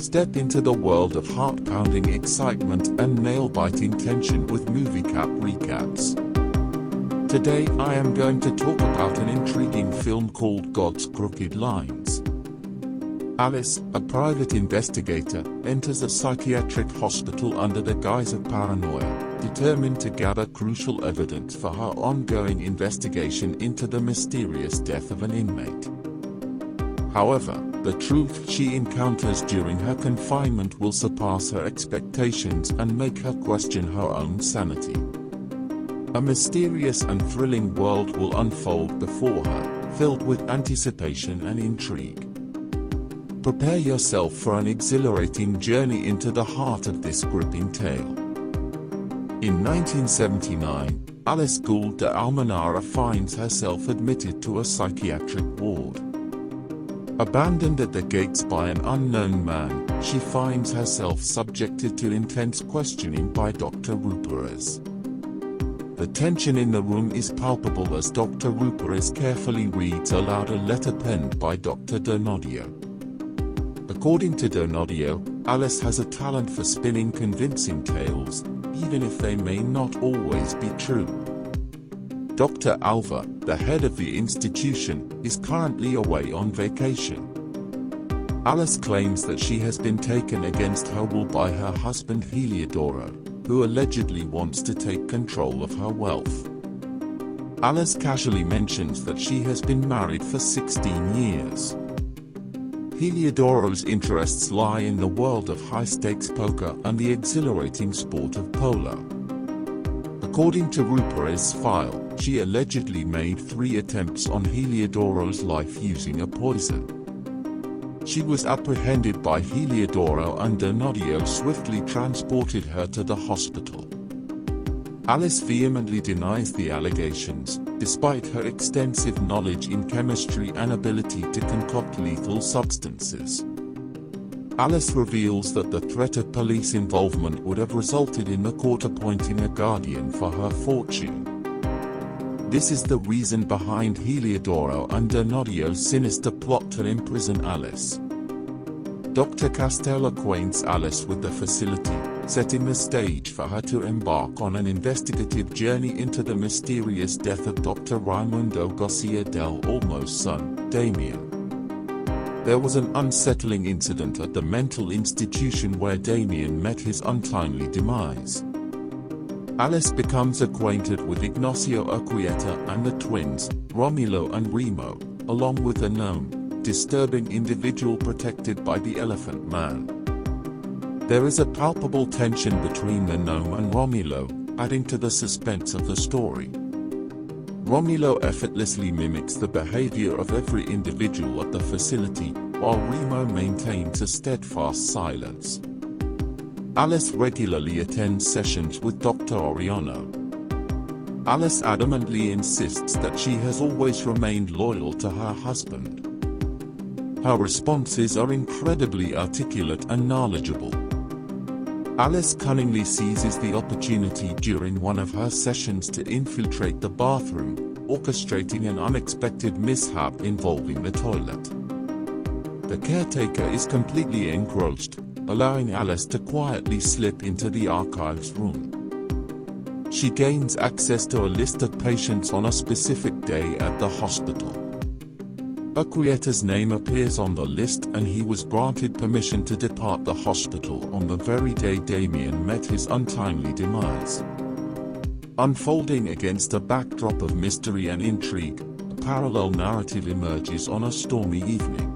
Step into the world of heart-pounding excitement and nail-biting tension with movie cap recaps. Today I am going to talk about an intriguing film called God's Crooked Lines. Alice, a private investigator, enters a psychiatric hospital under the guise of paranoia, determined to gather crucial evidence for her ongoing investigation into the mysterious death of an inmate. However, the truth she encounters during her confinement will surpass her expectations and make her question her own sanity. A mysterious and thrilling world will unfold before her, filled with anticipation and intrigue. Prepare yourself for an exhilarating journey into the heart of this gripping tale. In 1979, Alice Gould de Almenara finds herself admitted to a psychiatric ward. Abandoned at the gates by an unknown man, she finds herself subjected to intense questioning by Dr. Ruperez. The tension in the room is palpable as Dr. Ruperez carefully reads aloud a letter penned by Dr. Donadio. According to Donadio, Alice has a talent for spinning convincing tales, even if they may not always be true. Dr. Alva, the head of the institution, is currently away on vacation. Alice claims that she has been taken against her will by her husband Heliodoro, who allegedly wants to take control of her wealth. Alice casually mentions that she has been married for 16 years. Heliodoro's interests lie in the world of high-stakes poker and the exhilarating sport of polo. According to Ruperez's file, she allegedly made 3 attempts on Heliodoro's life using a poison. She was apprehended by Heliodoro and Donadio swiftly transported her to the hospital. Alice vehemently denies the allegations, despite her extensive knowledge in chemistry and ability to concoct lethal substances. Alice reveals that the threat of police involvement would have resulted in the court appointing a guardian for her fortune. This is the reason behind Heliodoro and Donadio's sinister plot to imprison Alice. Dr. Castell acquaints Alice with the facility, setting the stage for her to embark on an investigative journey into the mysterious death of Dr. Raimundo Garcia del Olmo's son, Damien. There was an unsettling incident at the mental institution where Damien met his untimely demise. Alice becomes acquainted with Ignacio Urquieta and the twins, Romulo and Remo, along with a known, disturbing individual protected by the Elephant Man. There is a palpable tension between the gnome and Romulo, adding to the suspense of the story. Romulo effortlessly mimics the behavior of every individual at the facility, while Remo maintains a steadfast silence. Alice regularly attends sessions with Dr. Oriano. Alice adamantly insists that she has always remained loyal to her husband. Her responses are incredibly articulate and knowledgeable. Alice cunningly seizes the opportunity during one of her sessions to infiltrate the bathroom, orchestrating an unexpected mishap involving the toilet. The caretaker is completely engrossed, allowing Alice to quietly slip into the archives room. She gains access to a list of patients on a specific day at the hospital. Urquieta's name appears on the list and he was granted permission to depart the hospital on the very day Damien met his untimely demise. Unfolding against a backdrop of mystery and intrigue, a parallel narrative emerges on a stormy evening.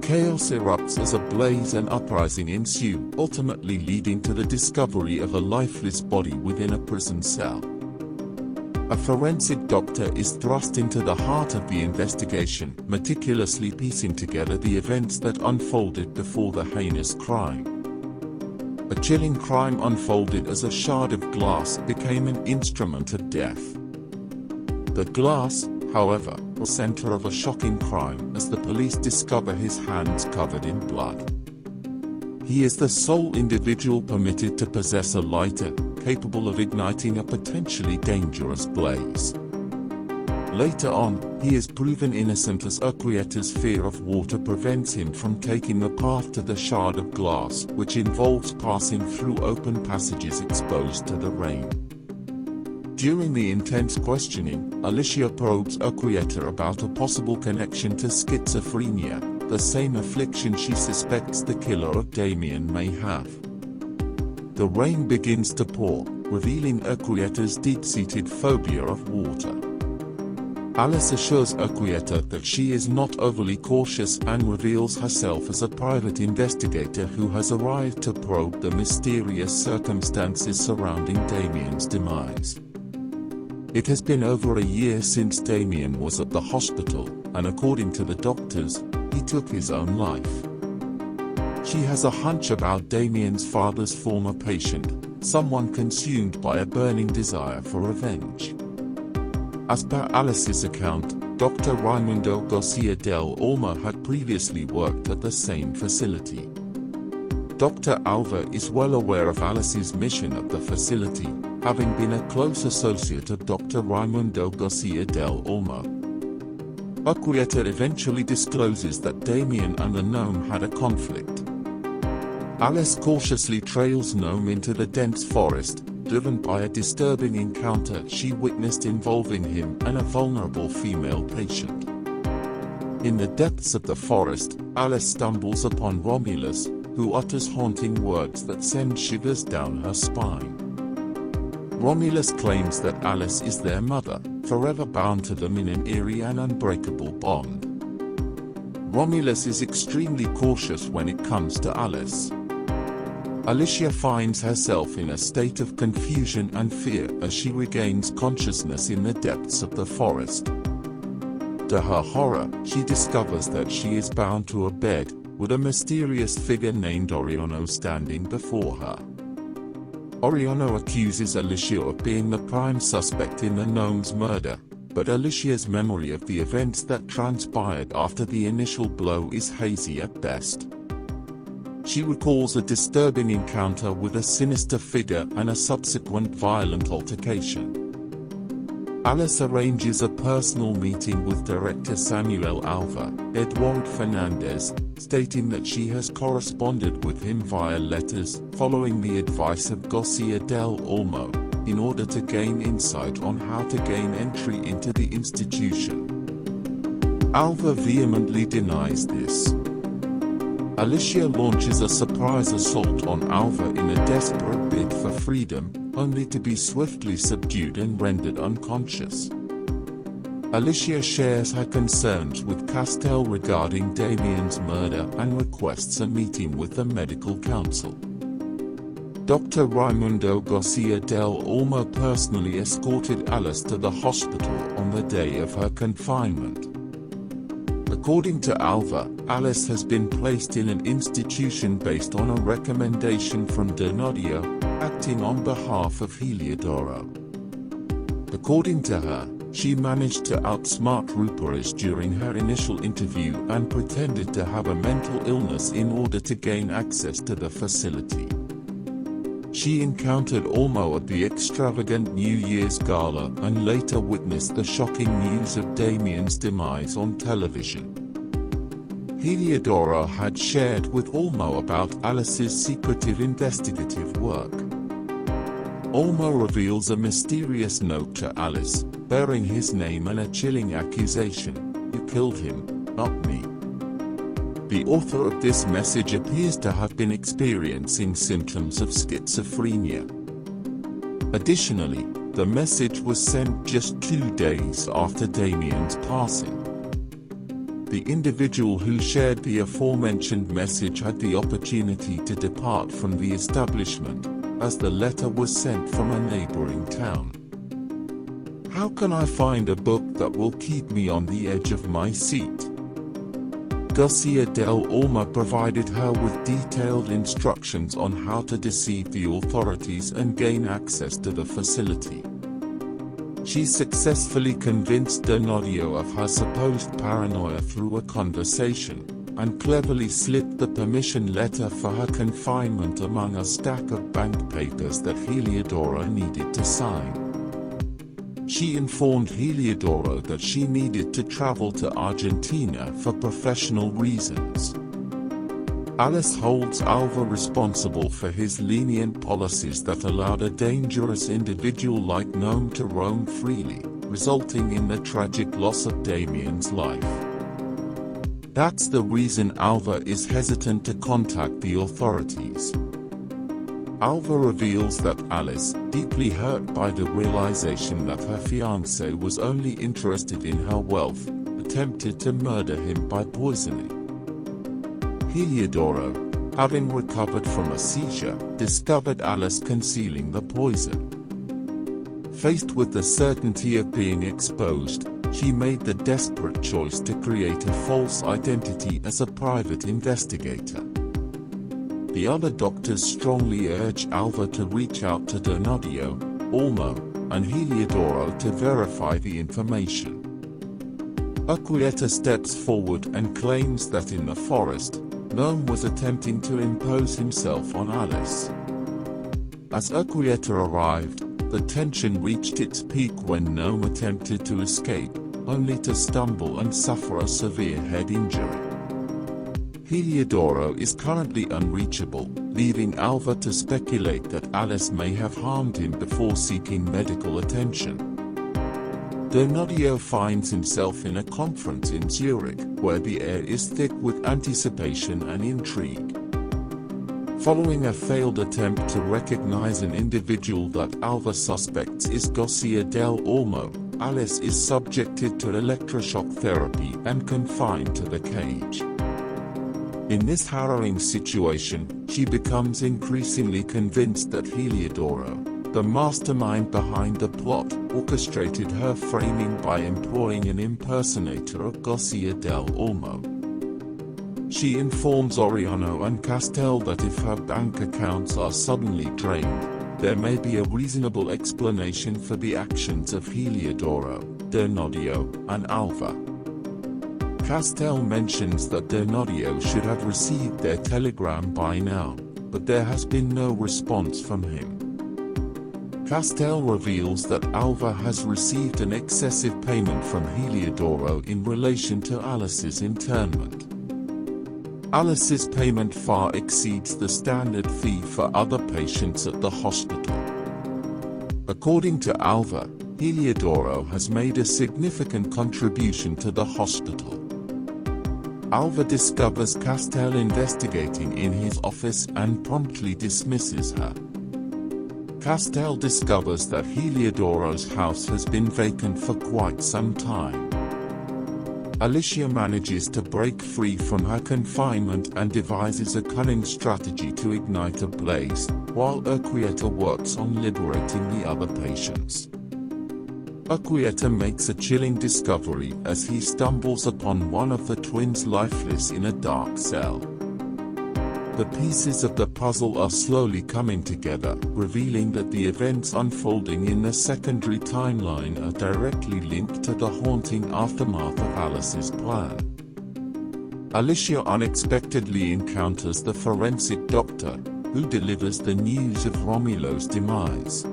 Chaos erupts as a blaze and uprising ensue, ultimately leading to the discovery of a lifeless body within a prison cell. A forensic doctor is thrust into the heart of the investigation, meticulously piecing together the events that unfolded before the heinous crime. A chilling crime unfolded as a shard of glass became an instrument of death. The glass, however, was the center of a shocking crime as the police discover his hands covered in blood. He is the sole individual permitted to possess a lighter, capable of igniting a potentially dangerous blaze. Later on, he is proven innocent as Ucrieta's fear of water prevents him from taking the path to the shard of glass, which involves passing through open passages exposed to the rain. During the intense questioning, Alicia probes Ucrieta about a possible connection to schizophrenia, the same affliction she suspects the killer of Damien may have. The rain begins to pour, revealing Ucrieta's deep-seated phobia of water. Alice assures Ucrieta that she is not overly cautious and reveals herself as a private investigator who has arrived to probe the mysterious circumstances surrounding Damien's demise. It has been over a year since Damien was at the hospital, and according to the doctors, he took his own life. She has a hunch about Damien's father's former patient, someone consumed by a burning desire for revenge. As per Alice's account, Dr. Raimundo Garcia del Olmo had previously worked at the same facility. Dr. Alva is well aware of Alice's mission at the facility, having been a close associate of Dr. Raimundo Garcia del Olmo. Ucrieta eventually discloses that Damien and the gnome had a conflict. Alice cautiously trails Gnome into the dense forest, driven by a disturbing encounter she witnessed involving him and a vulnerable female patient. In the depths of the forest, Alice stumbles upon Romulus, who utters haunting words that send shivers down her spine. Romulus claims that Alice is their mother, forever bound to them in an eerie and unbreakable bond. Romulus is extremely cautious when it comes to Alice. Alicia finds herself in a state of confusion and fear as she regains consciousness in the depths of the forest. To her horror, she discovers that she is bound to a bed, with a mysterious figure named Oriono standing before her. Oriono accuses Alicia of being the prime suspect in the gnome's murder, but Alicia's memory of the events that transpired after the initial blow is hazy at best. She recalls a disturbing encounter with a sinister figure and a subsequent violent altercation. Alice arranges a personal meeting with director Samuel Alva, Eduardo Fernandez, stating that she has corresponded with him via letters, following the advice of Garcia del Olmo, in order to gain insight on how to gain entry into the institution. Alva vehemently denies this. Alicia launches a surprise assault on Alva in a desperate bid for freedom, only to be swiftly subdued and rendered unconscious. Alicia shares her concerns with Castell regarding Damien's murder and requests a meeting with the medical council. Dr. Raimundo Garcia del Olmo personally escorted Alice to the hospital on the day of her confinement. According to Alva, Alice has been placed in an institution based on a recommendation from Donadio, acting on behalf of Heliodoro. According to her, she managed to outsmart Ruperus during her initial interview and pretended to have a mental illness in order to gain access to the facility. She encountered Olmo at the extravagant New Year's gala and later witnessed the shocking news of Damien's demise on television. Heliodoro had shared with Olmo about Alice's secretive investigative work. Olmo reveals a mysterious note to Alice, bearing his name and a chilling accusation: "You killed him, not me." The author of this message appears to have been experiencing symptoms of schizophrenia. Additionally, the message was sent just 2 days after Damien's passing. The individual who shared the aforementioned message had the opportunity to depart from the establishment, as the letter was sent from a neighboring town. How can I find a book that will keep me on the edge of my seat? Garcia del Olmo provided her with detailed instructions on how to deceive the authorities and gain access to the facility. She successfully convinced Donadio of her supposed paranoia through a conversation, and cleverly slipped the permission letter for her confinement among a stack of bank papers that Heliodoro needed to sign. She informed Heliodoro that she needed to travel to Argentina for professional reasons. Alice holds Alva responsible for his lenient policies that allowed a dangerous individual like Gnome to roam freely, resulting in the tragic loss of Damien's life. That's the reason Alva is hesitant to contact the authorities. Alva reveals that Alice, deeply hurt by the realization that her fiancé was only interested in her wealth, attempted to murder him by poisoning. Heliodoro, having recovered from a seizure, discovered Alice concealing the poison. Faced with the certainty of being exposed, she made the desperate choice to create a false identity as a private investigator. The other doctors strongly urge Alva to reach out to Donadio, Olmo, and Heliodoro to verify the information. Urquieta steps forward and claims that in the forest, Gnome was attempting to impose himself on Alice. As Urquieta arrived, the tension reached its peak when Gnome attempted to escape, only to stumble and suffer a severe head injury. Heliodoro is currently unreachable, leaving Alva to speculate that Alice may have harmed him before seeking medical attention. Donadio finds himself in a conference in Zurich, where the air is thick with anticipation and intrigue. Following a failed attempt to recognize an individual that Alva suspects is Garcia del Olmo, Alice is subjected to electroshock therapy and confined to the cage. In this harrowing situation, she becomes increasingly convinced that Heliodoro, the mastermind behind the plot, orchestrated her framing by employing an impersonator of Garcia del Olmo. She informs Oriano and Castel that if her bank accounts are suddenly drained, there may be a reasonable explanation for the actions of Heliodoro, Donadio, and Alva. Castel mentions that Donadio should have received their telegram by now, but there has been no response from him. Castel reveals that Alva has received an excessive payment from Heliodoro in relation to Alice's internment. Alice's payment far exceeds the standard fee for other patients at the hospital. According to Alva, Heliodoro has made a significant contribution to the hospital. Alva discovers Castel investigating in his office and promptly dismisses her. Castel discovers that Heliodoro's house has been vacant for quite some time. Alicia manages to break free from her confinement and devises a cunning strategy to ignite a blaze, while Urquieta works on liberating the other patients. Urquieta makes a chilling discovery as he stumbles upon one of the twins lifeless in a dark cell. The pieces of the puzzle are slowly coming together, revealing that the events unfolding in the secondary timeline are directly linked to the haunting aftermath of Alice's plan. Alicia unexpectedly encounters the forensic doctor, who delivers the news of Romulo's demise.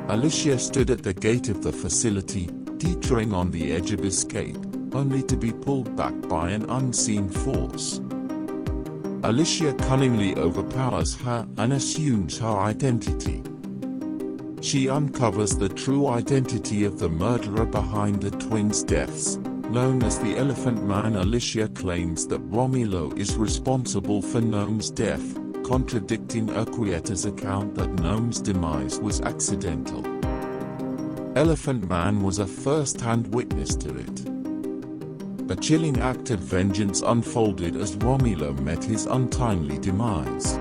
Alicia stood at the gate of the facility, teetering on the edge of escape, only to be pulled back by an unseen force. Alicia cunningly overpowers her and assumes her identity. She uncovers the true identity of the murderer behind the twins' deaths, known as the Elephant Man. Alicia claims that Romulo is responsible for Gnome's death, contradicting Urquieta's account that Gnome's demise was accidental. Elephant Man was a first-hand witness to it. A chilling act of vengeance unfolded as Romulo met his untimely demise.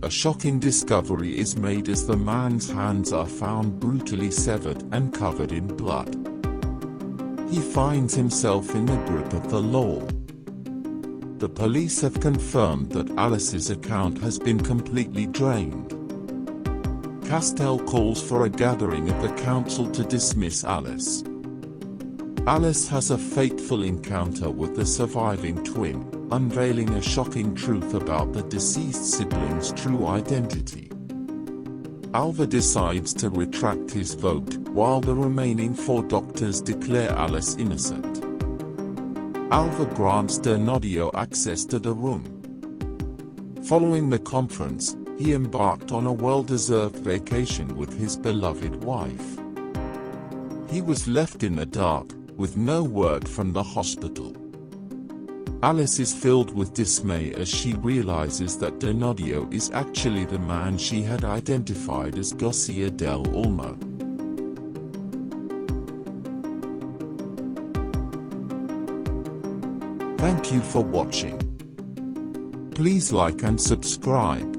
A shocking discovery is made as the man's hands are found brutally severed and covered in blood. He finds himself in the grip of the law. The police have confirmed that Alice's account has been completely drained. Castel calls for a gathering of the council to dismiss Alice. Alice has a fateful encounter with the surviving twin, unveiling a shocking truth about the deceased sibling's true identity. Alva decides to retract his vote, while the remaining 4 doctors declare Alice innocent. Alva grants Donadio access to the room. Following the conference, he embarked on a well-deserved vacation with his beloved wife. He was left in the dark, with no word from the hospital. Alice is filled with dismay as she realizes that Donadio is actually the man she had identified as Garcia del Olmo. Thank you for watching. Please like and subscribe.